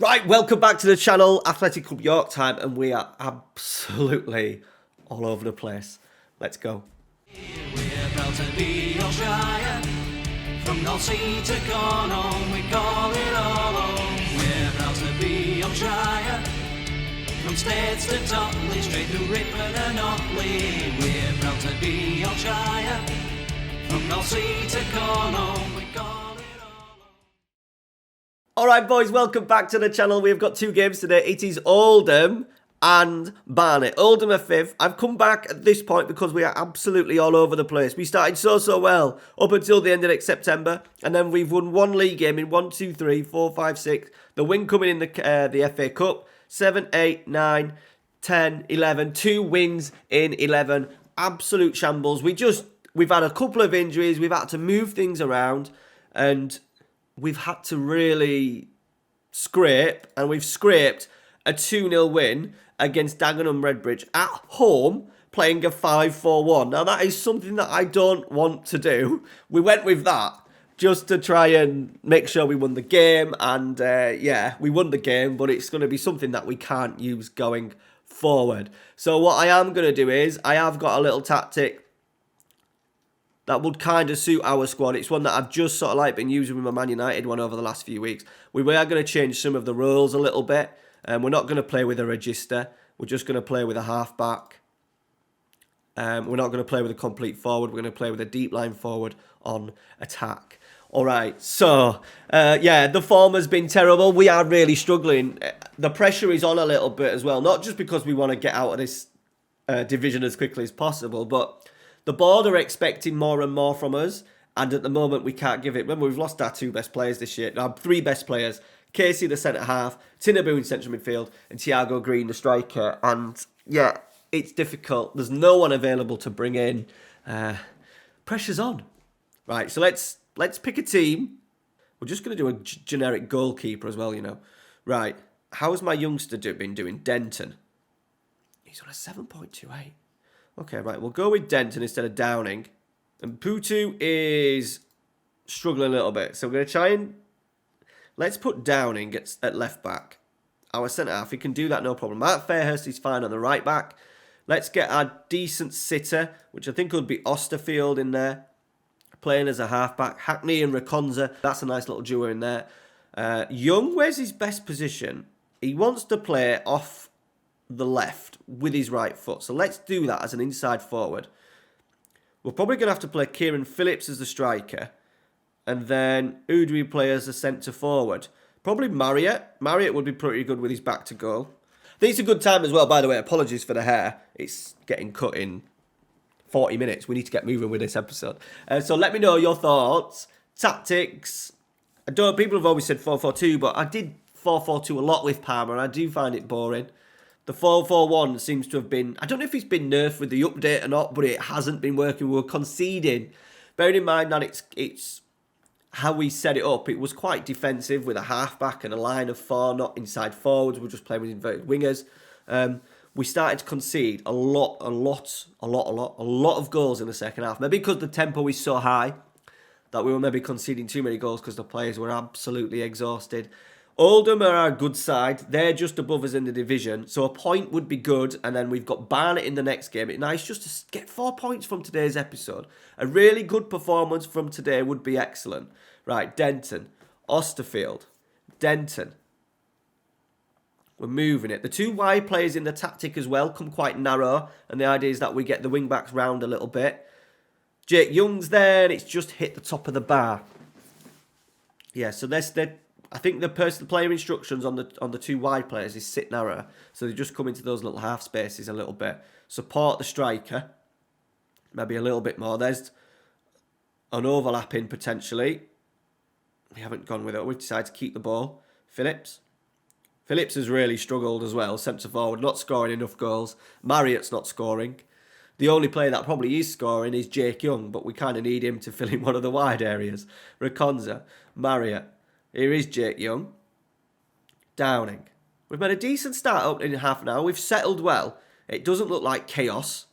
Right, welcome back to the channel, Athletic Club York time, and we are absolutely all over the place. Let's go. We're proud to be Yorkshire. From North Sea to Cornwall, we call it all home. We're proud to be Yorkshire. From States to Totley, straight through Ripon and Otley. We're proud to be Yorkshire. From North Sea to Cornwall, we call it all home. Alright boys, welcome back to the channel. We've got two games today. It is Oldham and Barnet. Oldham are 5th. I've come back at this point because we are absolutely all over the place. We started so well up until the end of September, and then we've won one league game in 1, 2, 3, 4, 5, 6. The win coming in the FA Cup. 7, 8, 9, 10, 11. 2 wins in 11. Absolute shambles. We've had a couple of injuries. We've had to move things around, and we've had to really scrape, and we've scraped a 2-0 win against Dagenham Redbridge at home, playing a 5-4-1. Now, that is something that I don't want to do. We went with that just to try and make sure we won the game, and yeah, we won the game, but it's going to be something that we can't use going forward. So what I am going to do is, I have got a little tactic that would kind of suit our squad. It's one that I've just sort of like been using with my Man United one over the last few weeks. We are going to change some of the roles a little bit. We're not going to play with a register. We're just going to play with a half-back. We're not going to play with a complete forward. We're going to play with a deep line forward on attack. All right, so, yeah, the form has been terrible. We are really struggling. The pressure is on a little bit as well, not just because we want to get out of this division as quickly as possible, but the board are expecting more and more from us, and at the moment we can't give it. Remember, we've lost our 2 best players this year. Our 3 best players: Casey, the centre-half, Tinnabu in central midfield, and Thiago Green, the striker. And, yeah, it's difficult. There's no one available to bring in. Pressure's on. Right, so let's pick a team. We're just going to do a generic goalkeeper as well, you know. Right, how's my youngster been doing? Denton. He's on a 7.28. Okay, right, we'll go with Denton instead of Downing. And Putu is struggling a little bit. So we're going to try and... Let's put Downing at left back. Our centre-half, he can do that, no problem. Matt Fairhurst is fine on the right back. Let's get our decent sitter, which I think would be Osterfield in there, playing as a half-back. Hackney and Reconza, that's a nice little duo in there. Young, where's his best position? He wants to play off the left with his right foot. So let's do that as an inside forward. We're probably going to have to play Kieran Phillips as the striker. And then who do we play as a centre forward? Probably Marriott. Marriott would be pretty good with his back to goal. I think it's a good time as well, by the way. Apologies for the hair. It's getting cut in 40 minutes. We need to get moving with this episode. So let me know your thoughts. Tactics. People have always said 4-4-2, but I did 4-4-2 a lot with Palmer, and I do find it boring. The 4-4-1 seems to have been... I don't know if it's been nerfed with the update or not, but it hasn't been working. We were conceding. Bearing in mind that it's how we set it up. It was quite defensive with a half-back and a line of 4, not inside forwards. We're just playing with inverted wingers. We started to concede a lot of goals in the second half. Maybe because the tempo is so high that we were maybe conceding too many goals because the players were absolutely exhausted. Oldham are our good side. They're just above us in the division. So a point would be good. And then we've got Barnet in the next game. It's nice just to get 4 points from today's episode. A really good performance from today would be excellent. Right, Denton, Osterfield, Denton. We're moving it. The 2 wide players in the tactic as well come quite narrow. And the idea is that we get the wing-backs round a little bit. Jake Young's there, and it's just hit the top of the bar. Yeah, so I think the player instructions on the 2 wide players is sit narrow. So they just come into those little half spaces a little bit. Support the striker. Maybe a little bit more. There's an overlapping potentially. We haven't gone with it. We've decided to keep the ball. Phillips. Phillips has really struggled as well. Centre forward, not scoring enough goals. Marriott's not scoring. The only player that probably is scoring is Jake Young, but we kind of need him to fill in one of the wide areas. Reconza, Marriott. Here is Jake Young. Downing. We've made a decent start opening in half an hour. We've settled well. It doesn't look like chaos.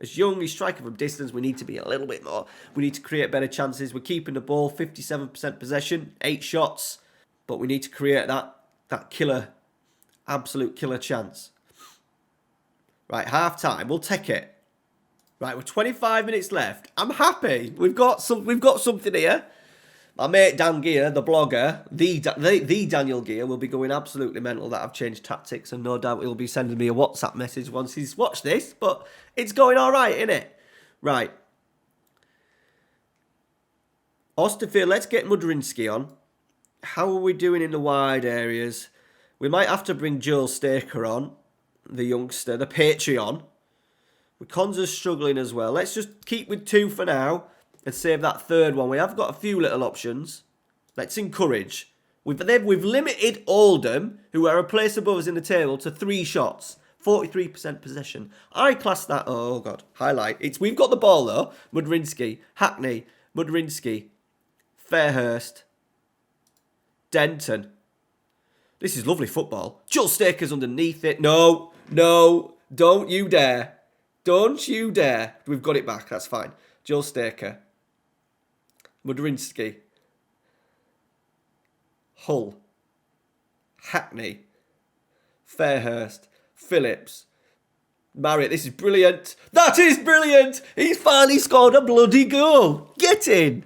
As Young is striking from distance, we need to be a little bit more. We need to create better chances. We're keeping the ball, 57% possession, 8 shots. But we need to create that That killer, absolute killer chance. Right, half time. We'll take it. Right, we're 25 minutes left. I'm happy. We've got something here. My mate Dan Gear, the blogger, the Daniel Gear, will be going absolutely mental that I've changed tactics, and no doubt he'll be sending me a WhatsApp message once he's watched this. But it's going all right, isn't it? Right. Osterfield, let's get Mudrinsky on. How are we doing in the wide areas? We might have to bring Joel Staker on, the youngster, the Patreon. Conza's struggling as well. Let's just keep with 2 for now and save that third one. We have got a few little options. Let's encourage. We've limited Oldham, who are a place above us in the table, to 3 shots. 43% possession. I class that... Oh, God. Highlight. We've got the ball, though. Mudrinsky. Hackney. Mudrinsky. Fairhurst. Denton. This is lovely football. Joel Staker's underneath it. No. Don't you dare. Don't you dare. We've got it back. That's fine. Joel Staker. Mudrinsky. Hull. Hackney. Fairhurst. Phillips. Marriott. This is brilliant. That is brilliant. He's finally scored a bloody goal. Get in.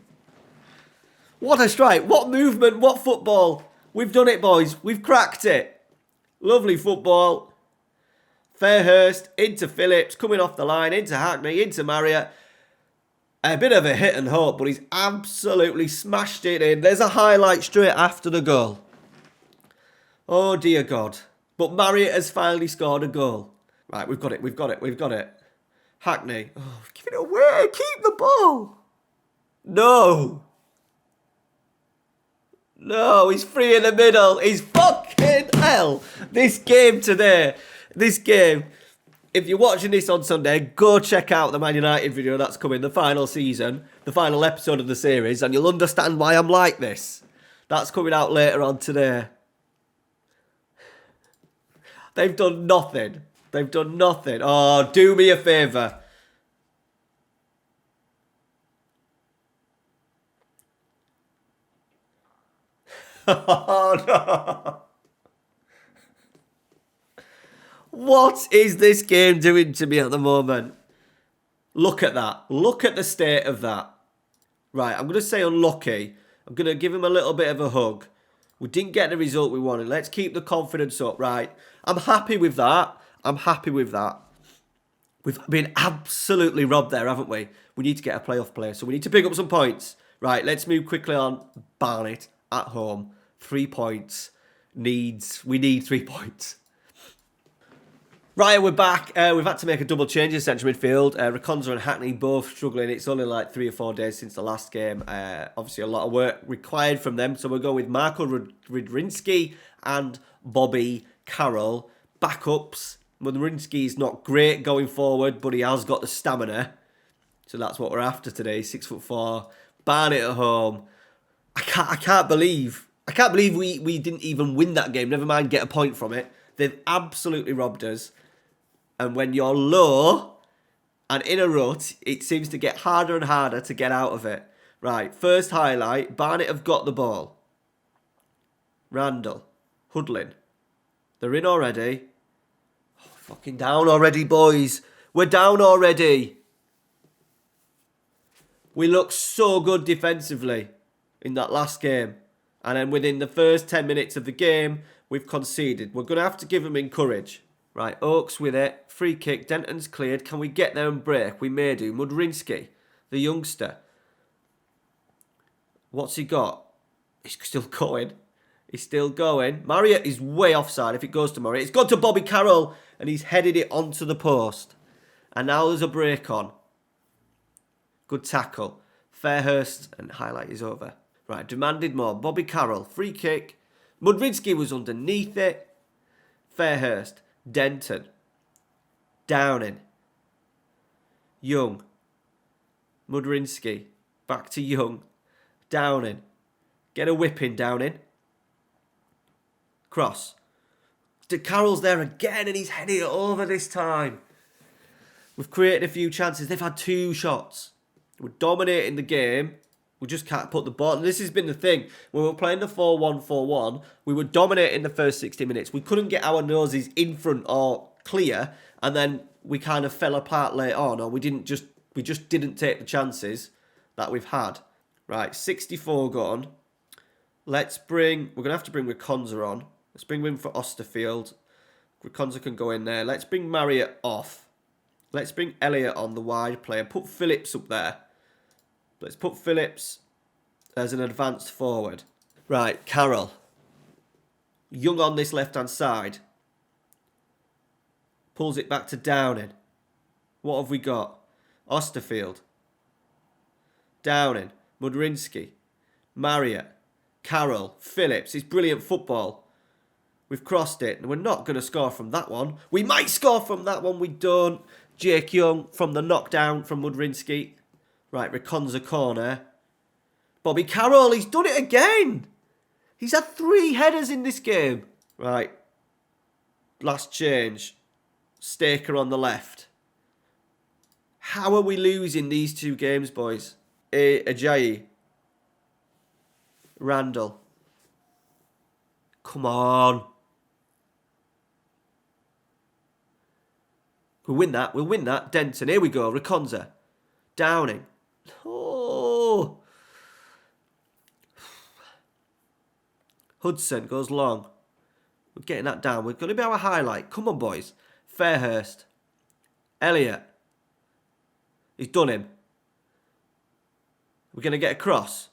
What a strike. What movement. What football. We've done it, boys. We've cracked it. Lovely football. Fairhurst into Phillips, coming off the line, into Hackney, into Marriott. A bit of a hit and hope, but he's absolutely smashed it in. There's a highlight straight after the goal. Oh, dear God. But Marriott has finally scored a goal. Right, we've got it. Hackney. Oh, give it away. Keep the ball. No, he's free in the middle. He's fucking hell. This game, if you're watching this on Sunday, go check out the Man United video that's coming, the final season, the final episode of the series, and you'll understand why I'm like this. That's coming out later on today. They've done nothing. Oh, do me a favour. Oh, no. What is this game doing to me at the moment? Look at that. Look at the state of that. Right, I'm going to say unlucky. I'm going to give him a little bit of a hug. We didn't get the result we wanted. Let's keep the confidence up, right? I'm happy with that. We've been absolutely robbed there, haven't we? We need to get a playoff player, so we need to pick up some points. Right, let's move quickly on. Barnet at home. 3 points. We need 3 points. Right, we're back. We've had to make a double change in central midfield. Reconza and Hackney both struggling. It's only like 3 or 4 days since the last game. Obviously, a lot of work required from them. So we'll go with Marco Rydrinsky and Bobby Carroll. Backups. Rydrinsky's not great going forward, but he has got the stamina. So that's what we're after today. 6'4". Barnet at home. I can't believe we didn't even win that game. Never mind get a point from it. They've absolutely robbed us. And when you're low and in a rut, it seems to get harder and harder to get out of it. Right, first highlight. Barnet have got the ball. Randall. Hudlin. They're in already. Oh, fucking down already, boys. We're down already. We looked so good defensively in that last game. And then within the first 10 minutes of the game, we've conceded. We're going to have to give them encourage. Right, Oaks with it. Free kick. Denton's cleared. Can we get there and break? We may do. Mudrinsky, the youngster. What's he got? He's still going. Marriott is way offside if it goes to Marriott. It's gone to Bobby Carroll and he's headed it onto the post. And now there's a break on. Good tackle. Fairhurst and highlight is over. Right, demanded more. Bobby Carroll, free kick. Mudrinsky was underneath it. Fairhurst, Denton, Downing, Young, Mudrinsky, back to Young, Downing. Get a whip in, Downing. Cross. Carroll's there again and he's heading it over this time. We've created a few chances. They've had 2 shots. We're dominating the game. We just can't put the ball. And this has been the thing. When we were playing the 4-1-4-1, we were dominating the first 60 minutes. We couldn't get our noses in front or clear, and then we kind of fell apart late on, or we just didn't take the chances that we've had. Right, 64 gone. We're going to have to bring Reconza on. Let's bring him in for Osterfield. Reconza can go in there. Let's bring Marriott off. Let's bring Elliott on, the wide player. Put Phillips up there. Let's put Phillips as an advanced forward. Right, Carroll. Young on this left-hand side. Pulls it back to Downing. What have we got? Osterfield. Downing. Mudrinsky. Marriott. Carroll. Phillips. It's brilliant football. We've crossed it, and we're not going to score from that one. We might score from that one. We don't. Jake Young from the knockdown from Mudrinsky. Right, Reconza corner. Bobby Carroll, he's done it again. He's had 3 headers in this game. Right. Last change. Staker on the left. How are we losing these 2 games, boys? Ajayi. Randall. Come on. We'll win that. We'll win that. Denton. Here we go. Reconza. Downing. Oh. Hudson goes long. We're getting that down. We're going to be our highlight. Come on, boys. Fairhurst. Elliott. He's done him. We're going to get a cross.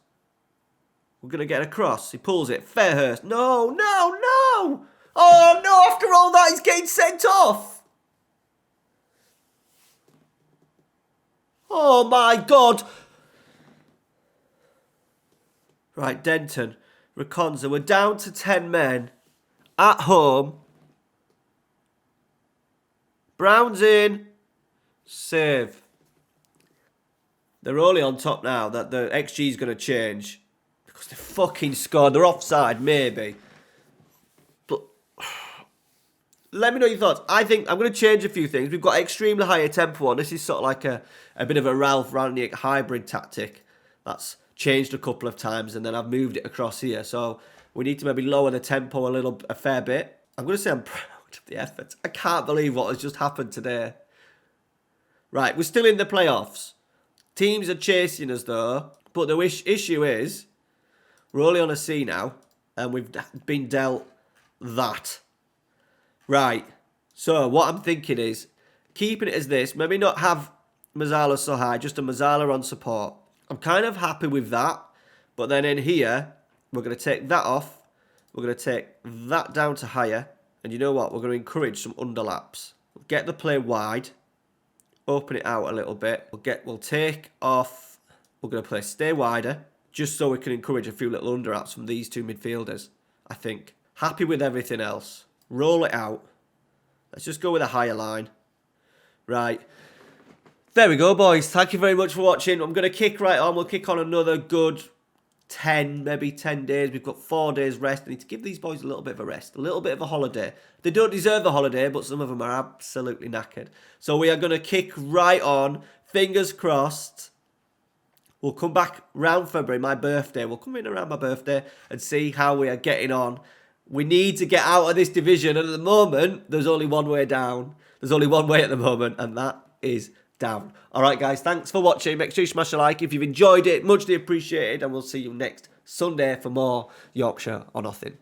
We're going to get a cross. He pulls it. Fairhurst. No, no, no. Oh, no. After all that, he's getting sent off. Oh, my God. Right, Denton. Reconza. We're down to 10 men. At home. Brown's in. Save. They're only on top now that the XG is going to change. Because they fucking scored. They're offside, maybe. But let me know your thoughts. I think I'm going to change a few things. We've got extremely higher tempo on. This is sort of like a bit of a Ralph Rangnick hybrid tactic. That's changed a couple of times, and then I've moved it across here. So we need to maybe lower the tempo a fair bit. I'm going to say I'm proud of the effort. I can't believe what has just happened today. Right, we're still in the playoffs. Teams are chasing us though. But the issue is, we're only on a C now, and we've been dealt that. Right, so what I'm thinking is, keeping it as this, maybe not have Mazzala so high, just a Mazzala on support. I'm kind of happy with that, but then in here, we're going to take that off, we're going to take that down to higher, and you know what, we're going to encourage some underlaps. We'll get the play wide, open it out a little bit, we'll take off, we're going to play stay wider, just so we can encourage a few little underlaps from these 2 midfielders, I think. Happy with everything else. Roll it out. Let's just go with a higher line. Right. There we go, boys. Thank you very much for watching. I'm going to kick right on. We'll kick on another good 10, maybe 10 days. We've got 4 days rest. I need to give these boys a little bit of a rest. A little bit of a holiday. They don't deserve a holiday, but some of them are absolutely knackered. So we are going to kick right on. Fingers crossed. We'll come back round February, my birthday. We'll come in around my birthday and see how we are getting on. We need to get out of this division, and at the moment, there's only one way down. There's only one way at the moment, and that is down. All right, guys, thanks for watching. Make sure you smash a like if you've enjoyed it. Muchly appreciated, and we'll see you next Sunday for more Yorkshire or Nothing.